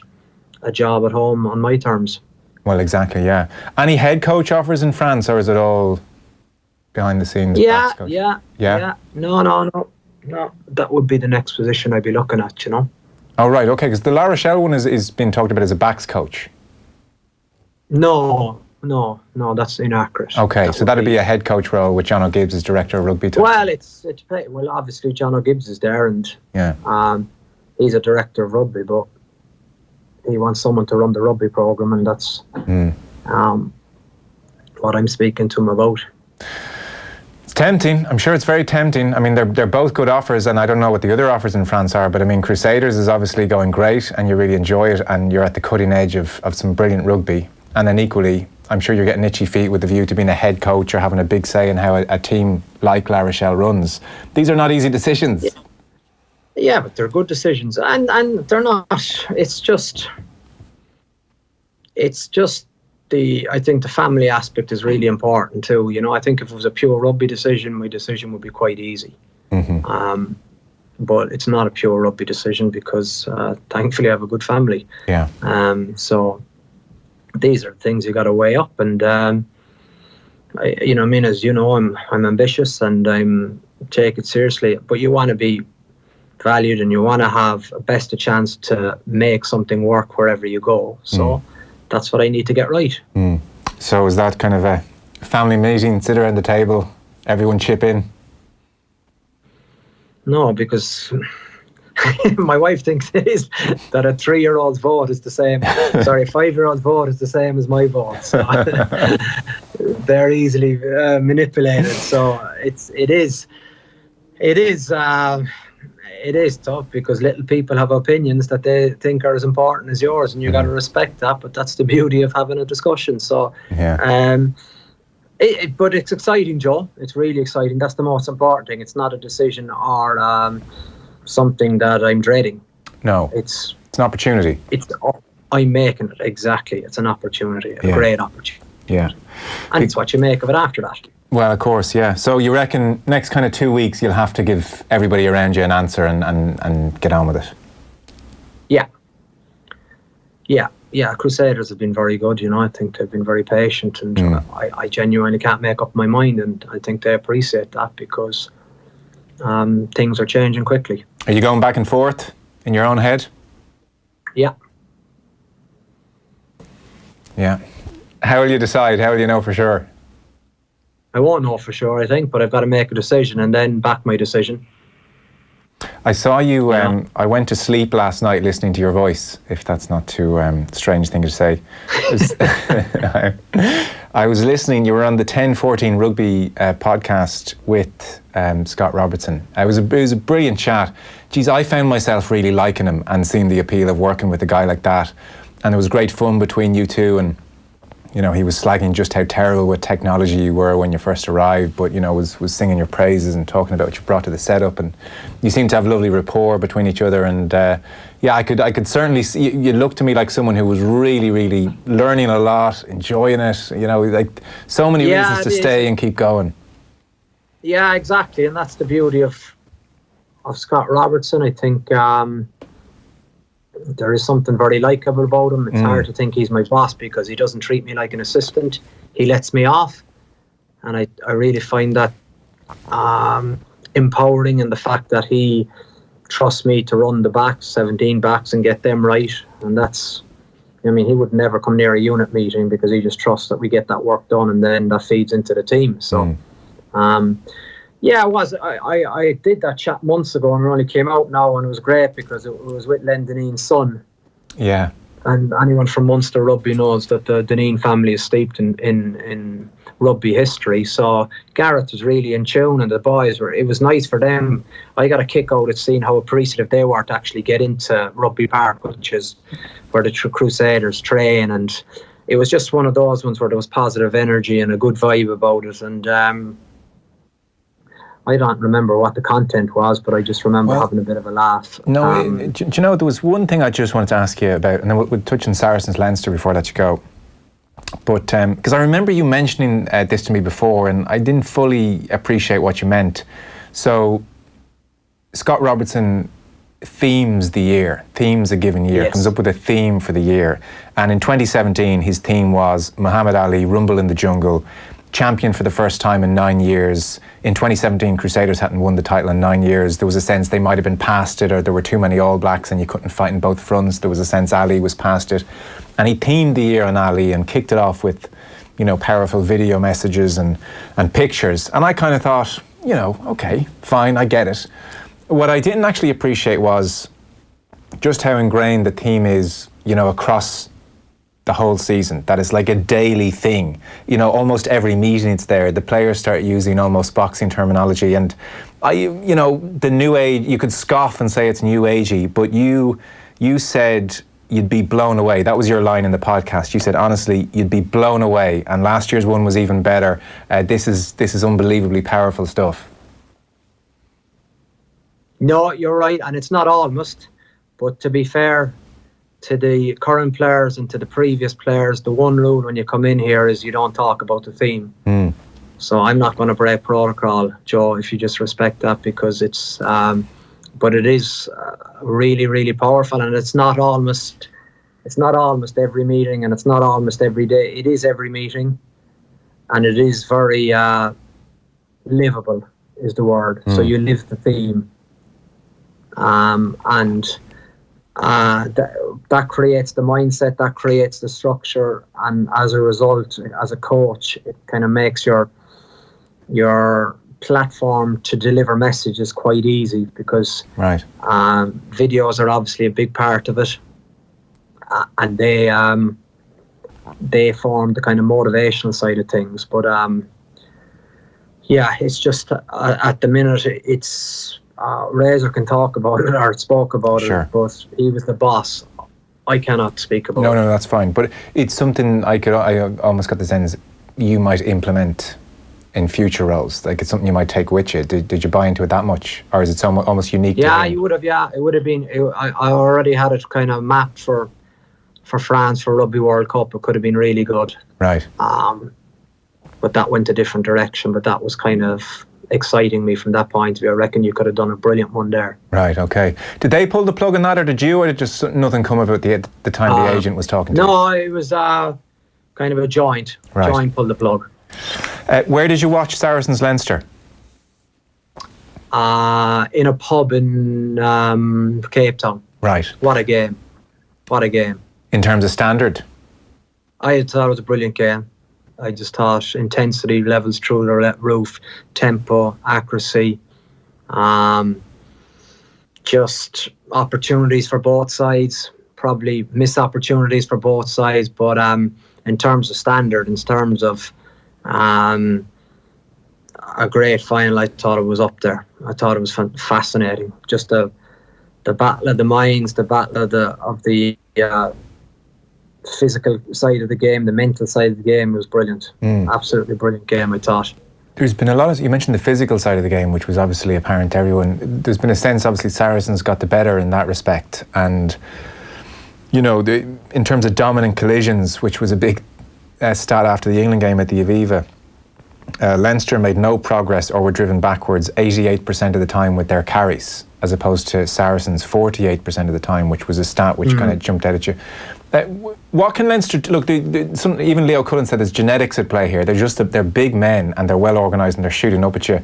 a job at home on my terms. Well, exactly, yeah. Any head coach offers in France, or is it all behind the scenes? Yeah. No. That would be the next position I'd be looking at, you know. Oh, right, okay, because the La Rochelle one is being talked about as a backs coach. No, that's inaccurate. Okay, so that'd be a head coach role with John O'Gibbs as director of rugby. Well, obviously John O'Gibbs is there, and he's a director of rugby, but he wants someone to run the rugby program, and that's what I'm speaking to him about. It's tempting. I'm sure it's very tempting. I mean, they're both good offers, and I don't know what the other offers in France are, but I mean, Crusaders is obviously going great, and you really enjoy it, and you're at the cutting edge of some brilliant rugby. And then equally, I'm sure you're getting itchy feet with the view to being a head coach or having a big say in how a team like La Rochelle runs. These are not easy decisions. Yeah, but they're good decisions, and they're not. It's just I think the family aspect is really important too. You know, I think if it was a pure rugby decision, my decision would be quite easy. Mm-hmm. But it's not a pure rugby decision because thankfully I have a good family. Yeah. So these are things you got to weigh up, and as you know, I'm ambitious and I'm take it seriously. But you want to be valued, and you want to have best a chance to make something work wherever you go. So that's what I need to get right. So is that kind of a family meeting, sit around the table, everyone chip in? No, because my wife thinks it is, that a 3-year-old's vote is the same. Sorry, a 5-year-old's vote is the same as my vote. So they're easily manipulated. So it is tough because little people have opinions that they think are as important as yours, and you got to respect that. But that's the beauty of having a discussion. So, but it's exciting, Joe. It's really exciting. That's the most important thing. It's not a decision or something that I'm dreading. No, it's an opportunity. I'm making it, exactly. It's an opportunity, a great opportunity. Yeah, and it's what you make of it after that. Well, of course, yeah. So you reckon next kind of 2 weeks you'll have to give everybody around you an answer and get on with it? Yeah. Crusaders have been very good, you know. I think they've been very patient, and I genuinely can't make up my mind, and I think they appreciate that because things are changing quickly. Are you going back and forth in your own head? Yeah. How will you decide? How will you know for sure? I won't know for sure, I think, but I've got to make a decision and then back my decision. I saw you, I went to sleep last night listening to your voice, if that's not too strange thing to say. I was listening, you were on the 10-14 rugby podcast with Scott Robertson. It was a brilliant chat. Geez, I found myself really liking him and seeing the appeal of working with a guy like that. And there was great fun between you two, and you know, he was slagging just how terrible with technology you were when you first arrived, but, you know, was singing your praises and talking about what you brought to the setup, and you seemed to have lovely rapport between each other. And I could certainly see, you looked to me like someone who was really, really learning a lot, enjoying it, you know, like so many reasons to stay and keep going. Yeah, exactly, and that's the beauty of Scott Robertson. I think there is something very likeable about him. It's hard to think he's my boss because he doesn't treat me like an assistant. He lets me off, and I really find that empowering, in the fact that he trusts me to run the backs, 17 backs, and get them right. And that's, I mean, he would never come near a unit meeting because he just trusts that we get that work done, and then that feeds into the team. So yeah, it was. I did that chat months ago, and it only came out now, and it was great because it was with Len Deneen's son. Yeah. And anyone from Munster rugby knows that the Deneen family is steeped in rugby history. So Gareth was really in tune, and the boys were. It was nice for them. I got a kick out of seeing how appreciative they were to actually get into Rugby Park, which is where the Crusaders train, and it was just one of those ones where there was positive energy and a good vibe about it. And I don't remember what the content was, but I just remember having a bit of a laugh. No, do you know, there was one thing I just wanted to ask you about, and then we'll touch on Saracens Leinster before I let you go. But because I remember you mentioning this to me before, and I didn't fully appreciate what you meant. So Scott Robertson themes a given year, Yes. comes up with a theme for the year. And in 2017, his theme was Muhammad Ali, Rumble in the Jungle, champion for the first time in 9 years. In 2017, Crusaders hadn't won the title in 9 years. There was a sense they might have been past it, or there were too many All Blacks and you couldn't fight in both fronts. There was a sense Ali was past it. And he themed the year on Ali and kicked it off with, powerful video messages and pictures. And I kind of thought, okay, fine, I get it. What I didn't actually appreciate was just how ingrained the theme is, across the whole season. That is like a daily thing. Almost every meeting it's there. The players start using almost boxing terminology. And the new age, you could scoff and say it's new agey, but you said you'd be blown away. That was your line in the podcast. You said, honestly, you'd be blown away. And last year's one was even better. This is unbelievably powerful stuff. No, you're right, and it's not almost. But to be fair to the current players and to the previous players, the one rule when you come in here is you don't talk about the theme. So I'm not going to break protocol, Joe, if you just respect that, because it's... but it is really, really powerful, and it's not almost every meeting, and it's not almost every day. It is every meeting, and it is very livable, is the word. So you live the theme, and that creates the mindset, that creates the structure, and as a result, as a coach, it kind of makes your platform to deliver messages quite easy, because videos are obviously a big part of it, and they form the kind of motivational side of things. But it's just at the minute it's Razor can talk about it or spoke about it, but he was the boss. I cannot speak about it. No, that's fine. But it's something I almost got the sense you might implement in future roles. Like, it's something you might take with you. Did you buy into it that much, or is it almost unique? Yeah, you would have. Yeah, it would have been. I already had it kind of mapped for France for Rugby World Cup. It could have been really good. Right. But that went a different direction. But that was kind of exciting me from that point of view. I reckon you could have done a brilliant one there. Right. Okay. Did they pull the plug on that, or did you, or did just nothing come of it the time the agent was talking to you? No, it was kind of a joint. Right. Joint pulled the plug. Where did you watch Saracens Leinster? In a pub in Cape Town. Right. What a game. What a game. In terms of standard? I thought it was a brilliant game. I just thought intensity levels through the roof, tempo, accuracy, just opportunities for both sides, probably missed opportunities for both sides, but in terms of standard, in terms of a great final, I thought it was up there. I thought it was fascinating. Just the battle of the minds, the battle of the physical side of the game, the mental side of the game was brilliant. Absolutely brilliant game, I thought. There's been a lot of, you mentioned the physical side of the game, which was obviously apparent to everyone. There's been a sense, obviously, Saracens got the better in that respect. And, in terms of dominant collisions, which was a big stat after the England game at the Aviva, Leinster made no progress or were driven backwards 88% of the time with their carries, as opposed to Saracens 48% of the time, which was a stat which kind of jumped out at you. What can Leinster look? Even Leo Cullen said there's genetics at play here. They're big men and they're well organised and they're shooting up at you.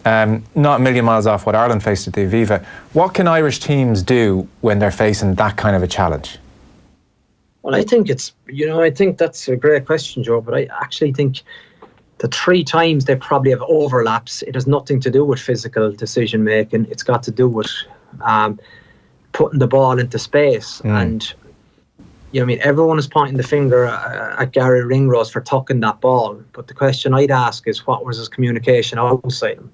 Not a million miles off what Ireland faced at the Aviva. What can Irish teams do when they're facing that kind of a challenge? Well, I think I think that's a great question, Joe. But I actually think the 3 times they probably have overlaps, it has nothing to do with physical decision making. It's got to do with putting the ball into space. And everyone is pointing the finger at Gary Ringrose for tucking that ball. But the question I'd ask is, what was his communication outside him?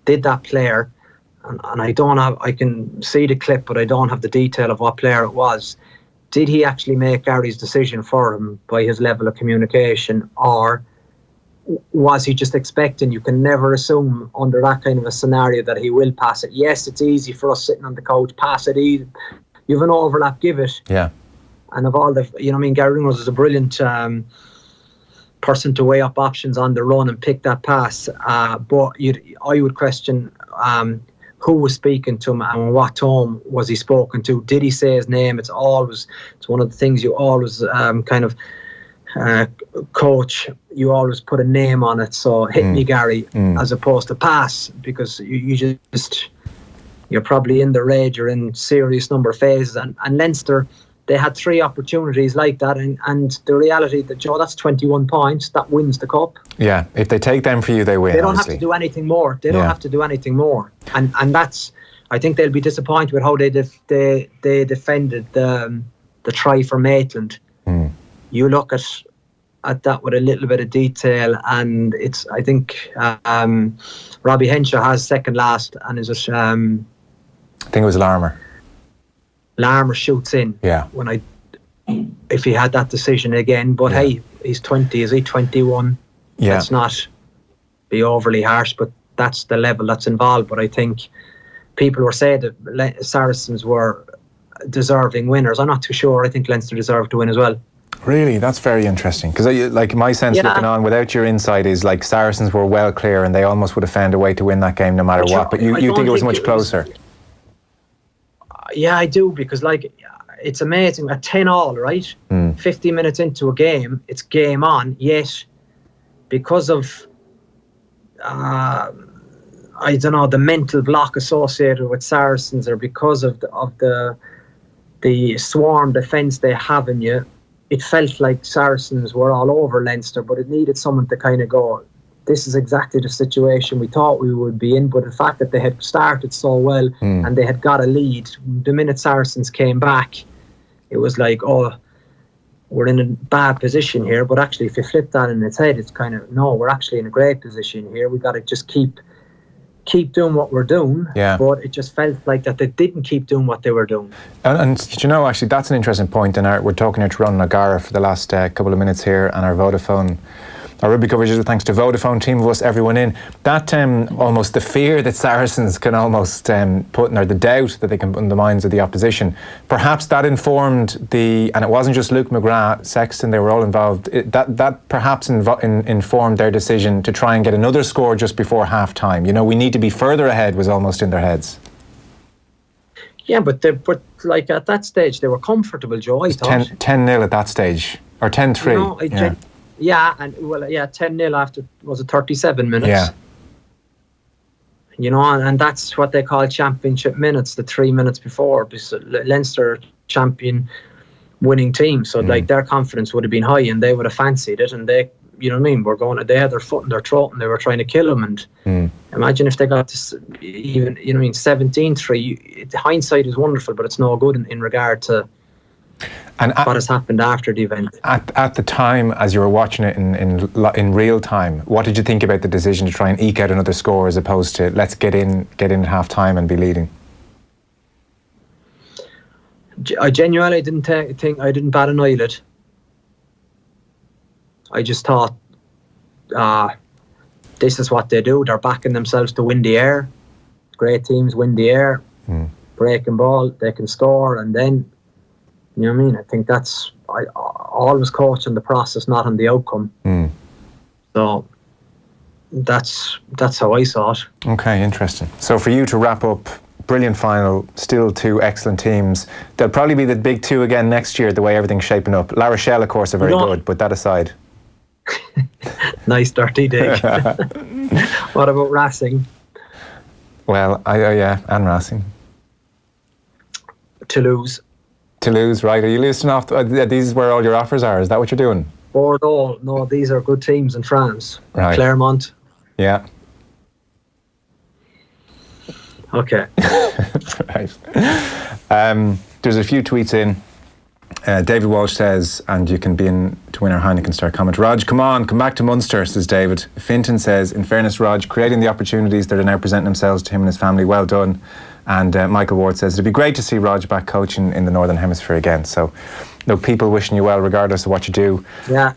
Did that player, and I can see the clip, but I don't have the detail of what player it was. Did he actually make Gary's decision for him by his level of communication, or was he just expecting? You can never assume under that kind of a scenario that he will pass it. Yes, it's easy for us sitting on the couch, pass it easy. You have an overlap, give it. Yeah. And of all the, Gary Ringrose is a brilliant person to weigh up options on the run and pick that pass. But I would question who was speaking to him and what tone was he spoken to. Did he say his name? It's one of the things you always coach, you always put a name on it. So hit me, Gary, as opposed to pass, because you're probably in the rage, you're in serious number of phases. And Leinster, they had 3 opportunities like that, and the reality that, Joe, that's 21 points, that wins the cup. Yeah, if they take them for you, they win. They don't have to do anything more. They don't have to do anything more. And that's, I think they'll be disappointed with how they defended the try for Maitland. You look at that with a little bit of detail, and it's, I think Robbie Henshaw has second last, and is it I think it was Larmer. Larmer shoots in. Yeah. If he had that decision again, but hey, he's 20, is he 21? Yeah. Let's not be overly harsh, but that's the level that's involved. But I think people were saying that Saracens were deserving winners. I'm not too sure. I think Leinster deserved to win as well. Really? That's very interesting. Because my sense looking on, without your insight, is like Saracens were well clear and they almost would have found a way to win that game no matter what. But you think it was much closer? Yeah, I do, because it's amazing. At 10-all, right? 50 minutes into a game, it's game on. Yet, because of I don't know, the mental block associated with Saracens, or because of the swarm defence they have in you, it felt like Saracens were all over Leinster, but it needed someone to kind of go, this is exactly the situation we thought we would be in. But the fact that they had started so well and they had got a lead, the minute Saracens came back, it was like, oh, we're in a bad position here. But actually, if you flip that in its head, it's kind of, no, we're actually in a great position here. We got to just keep doing what we're doing. Yeah. But it just felt like that they didn't keep doing what they were doing. And you know, actually, that's an interesting point. And we're talking to Ronan O'Gara for the last couple of minutes here, and our rugby coverage is thanks to Vodafone, team of us, everyone in. That almost the fear that Saracens can almost put in, or the doubt that they can put in the minds of the opposition, perhaps that informed and it wasn't just Luke McGrath, Sexton, they were all involved, that perhaps informed their decision to try and get another score just before half time. You know, we need to be further ahead was almost in their heads. Yeah, but at that stage they were comfortable, Joe. I thought 10-0 at that stage, or 10-3. Yeah, and 10-0 after, was it 37 minutes? Yeah. You know, and that's what they call championship minutes, the 3 minutes before, because Leinster champion winning team, so their confidence would have been high and they would have fancied it, and they, you know what I mean, they had their foot in their throat and they were trying to kill them. And imagine if they got to even, you know what I mean, 17-3. Hindsight is wonderful, but it's no good in regard to what has happened after the event. At the time, as you were watching it in real time, what did you think about the decision to try and eke out another score as opposed to let's get in at half time and be leading? I genuinely didn't think, I didn't bat an eyelid. I just thought, this is what they do. They're backing themselves to win the air. Great teams win the air, breaking ball, they can score, and then, you know what I mean? I think that's, I always coach on the process, not on the outcome. So that's how I saw it. Okay, interesting. So for you to wrap up, brilliant final, still 2 excellent teams. They'll probably be the big 2 again next year, the way everything's shaping up. La Rochelle, of course, are very good, but that aside. Nice dirty dig. What about Racing? Well, yeah, and Racing. Toulouse, right? Are you listing off? These is where all your offers are. Is that what you're doing? Bordeaux. No, these are good teams in France. Right. Clermont. Yeah. Okay. Right. There's a few tweets in. David Walsh says, and you can be in to win our Heineken Star comment. Rog, come back to Munster, says David. Finton says, in fairness, Rog, creating the opportunities that are now presenting themselves to him and his family, well done. And Michael Ward says, it'd be great to see Rog back coaching in the Northern Hemisphere again. So, look, people wishing you well regardless of what you do. Yeah,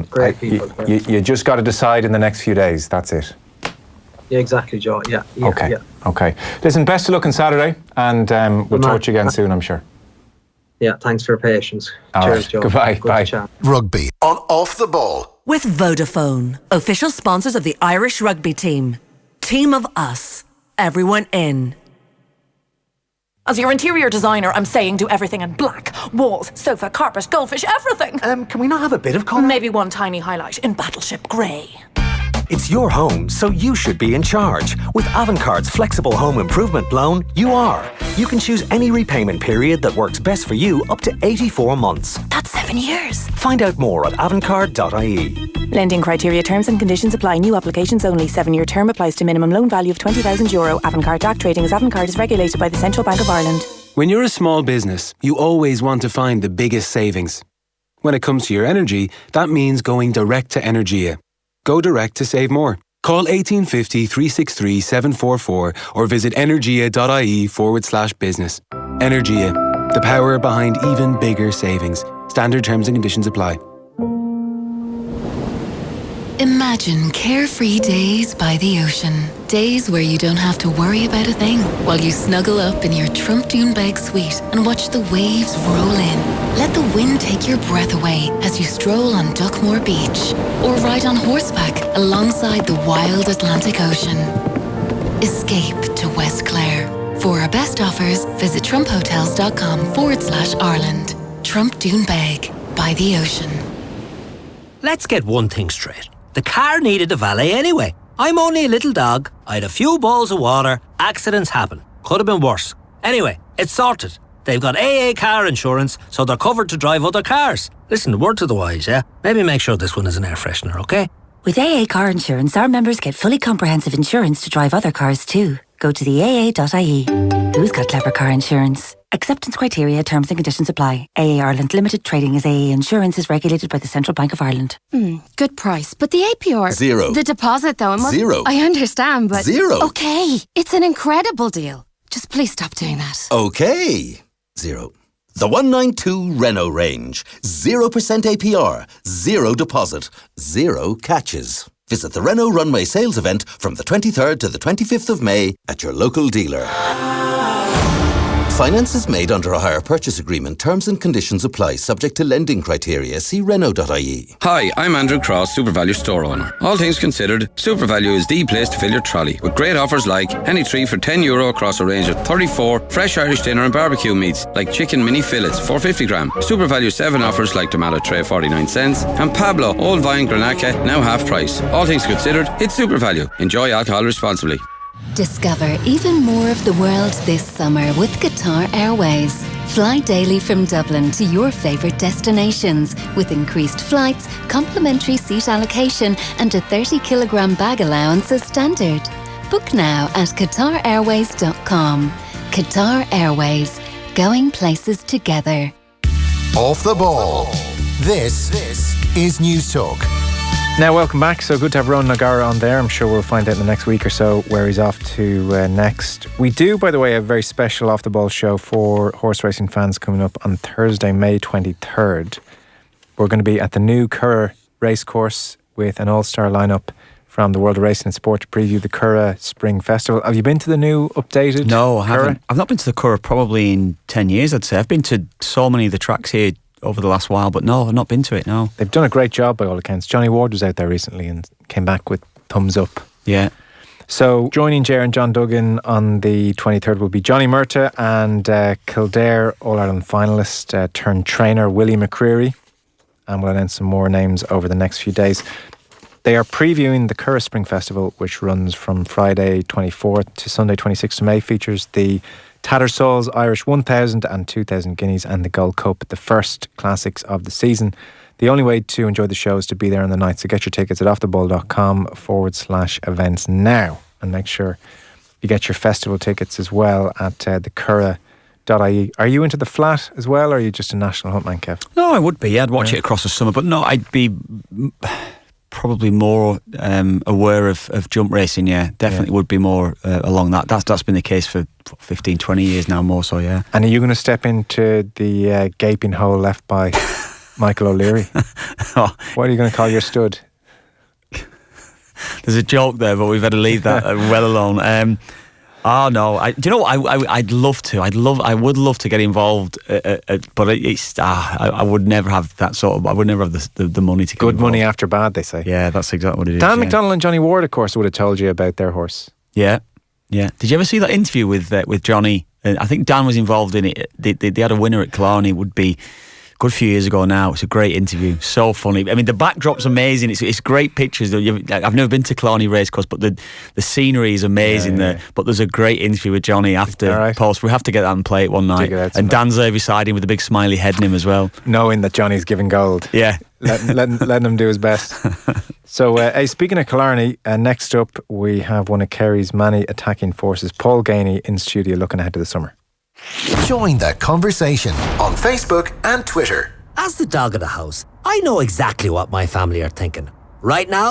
great people. You just got to decide in the next few days, that's it. Yeah, exactly, Joe. Yeah. Okay. Listen, best of luck on Saturday, and we'll talk to you again soon, I'm sure. Yeah, thanks for your patience. All Cheers, right. Joe. Goodbye. Good Bye. chat. Rugby on Off the Ball. With Vodafone, official sponsors of the Irish rugby team. Team of us. everyone in. As your interior designer, I'm saying do everything in black. Walls, sofa, carpet, goldfish, everything. Can we not have a bit of colour? Maybe one tiny highlight in Battleship Grey. It's your home, so you should be in charge. With Avantcard's flexible home improvement loan, you are. You can choose any repayment period that works best for you up to 84 months. That's 7 years. Find out more at avantcard.ie. Lending criteria, terms and conditions apply. New applications only. 7-year term applies to minimum loan value of €20,000. Avantcard DAC trading as Avantcard is regulated by the Central Bank of Ireland. When you're a small business, you always want to find the biggest savings. When it comes to your energy, that means going direct to Energia. Go direct to save more. Call 1850 363 744 or visit energia.ie/business. Energia, the power behind even bigger savings. Standard terms and conditions apply. Imagine carefree days by the ocean. Days where you don't have to worry about a thing while you snuggle up in your Trump Dune bag suite and watch the waves roll in. Let the wind take your breath away as you stroll on Duckmore Beach or ride on horseback alongside the wild Atlantic Ocean. Escape to West Clare. For our best offers, visit trumphotels.com/Ireland. Trump Dune bag by the ocean. Let's get one thing straight. The car needed a valet anyway. I'm only a little dog. I had a few bowls of water. Accidents happen. Could have been worse. Anyway, it's sorted. They've got AA car insurance, so they're covered to drive other cars. Listen, word to the wise, yeah? Maybe make sure this one is an air freshener, okay? With AA car insurance, our members get fully comprehensive insurance to drive other cars too. Go to the AA.ie. Who's got clever car insurance? Acceptance criteria, terms and conditions apply. AA Ireland Limited trading as AA Insurance is regulated by the Central Bank of Ireland. Good price, but the APR... Zero. The deposit though... Zero. I understand, but... Zero. Okay, it's an incredible deal. Just please stop doing that. Okay. Zero. The 192 Renault range. 0% APR, zero deposit, zero catches. Visit the Renault Runway Sales event from the 23rd to the 25th of May at your local dealer. Finance is made under a hire purchase agreement. Terms and conditions apply, subject to lending criteria. See Renault.ie. Hi, I'm Andrew Cross, SuperValue store owner. All things considered, SuperValue is the place to fill your trolley with great offers like any three for €10 across a range of 34 fresh Irish dinner and barbecue meats like chicken mini fillets 450 gram. SuperValue 7 offers like tomato tray 49 cents and Pablo Old Vine Granaca now half price. All things considered, it's SuperValue. Enjoy alcohol responsibly. Discover even more of the world this summer with Qatar Airways. Fly daily from Dublin to your favourite destinations with increased flights, complimentary seat allocation and a 30-kilogram bag allowance as standard. Book now at QatarAirways.com. Qatar Airways, going places together. Off the ball. This is News Talk. Now, welcome back. So good to have Ronan O'Gara on there. I'm sure we'll find out in the next week or so where he's off to next. We do, by the way, have a very special Off the Ball show for horse racing fans coming up on Thursday, May 23rd. We're going to be at the new Curragh Racecourse with an all-star lineup from the world of racing and sport to preview the Curragh Spring Festival. Have you been to the new updated No, I Curragh? haven't. I've not been to the Curragh probably in 10 years, I'd say. I've been to so many of the tracks here over the last while, but no, I've not been to it, no. They've done a great job by all accounts. Johnny Ward was out there recently and came back with thumbs up. Yeah. So joining Ger and John Duggan on the 23rd will be Johnny Murtagh and Kildare All-Ireland finalist turned trainer Willie McCreary, and we'll announce some more names over the next few days. They are previewing the Curragh Spring Festival, which runs from Friday 24th to Sunday 26th of May. Features the Tattersalls Irish 1000 and 2000 Guineas and the Gold Cup, the first classics of the season. The only way to enjoy the show is to be there on the night, so get your tickets at offtheball.com/events now, and make sure you get your festival tickets as well at the Curragh.ie. Are you into the flat as well, or are you just a national huntman, Kev? No, I would be. Yeah, I'd watch it across the summer, but no, I'd be probably more aware of jump racing. Yeah, definitely would be more along that. That's been the case for 15, 20 years now, more so, yeah. And are you going to step into the gaping hole left by Michael O'Leary? What are you going to call your stud? There's a joke there, but we've had to leave that well alone. Oh no! Do you know what? I'd love to. I would love to get involved, but it's. I would never have that sort of. I would never have the money to get Good involved. money after bad, they say. Yeah, that's exactly what it is. Dan McDonnell and Johnny Ward, of course, would have told you about their horse. Yeah. Yeah. Did you ever see that interview with Johnny? I think Dan was involved in it. They had a winner at Killarney. It would be a good few years ago now. It's a great interview. So funny. I mean, the backdrop's amazing. It's great pictures. I've never been to Killarney Racecourse, but the scenery is amazing there. But there's a great interview with Johnny after Paul's. We have to get that and play it one night. And Dan's there beside him with a big smiley head in him as well. Knowing that Johnny's giving gold. Yeah. letting him do his best. So, speaking of Killarney, next up we have one of Kerry's many attacking forces, Paul Gainey, in studio looking ahead to the summer. Join the conversation on Facebook and Twitter. As the dog of the house, I know exactly what my family are thinking. Right now,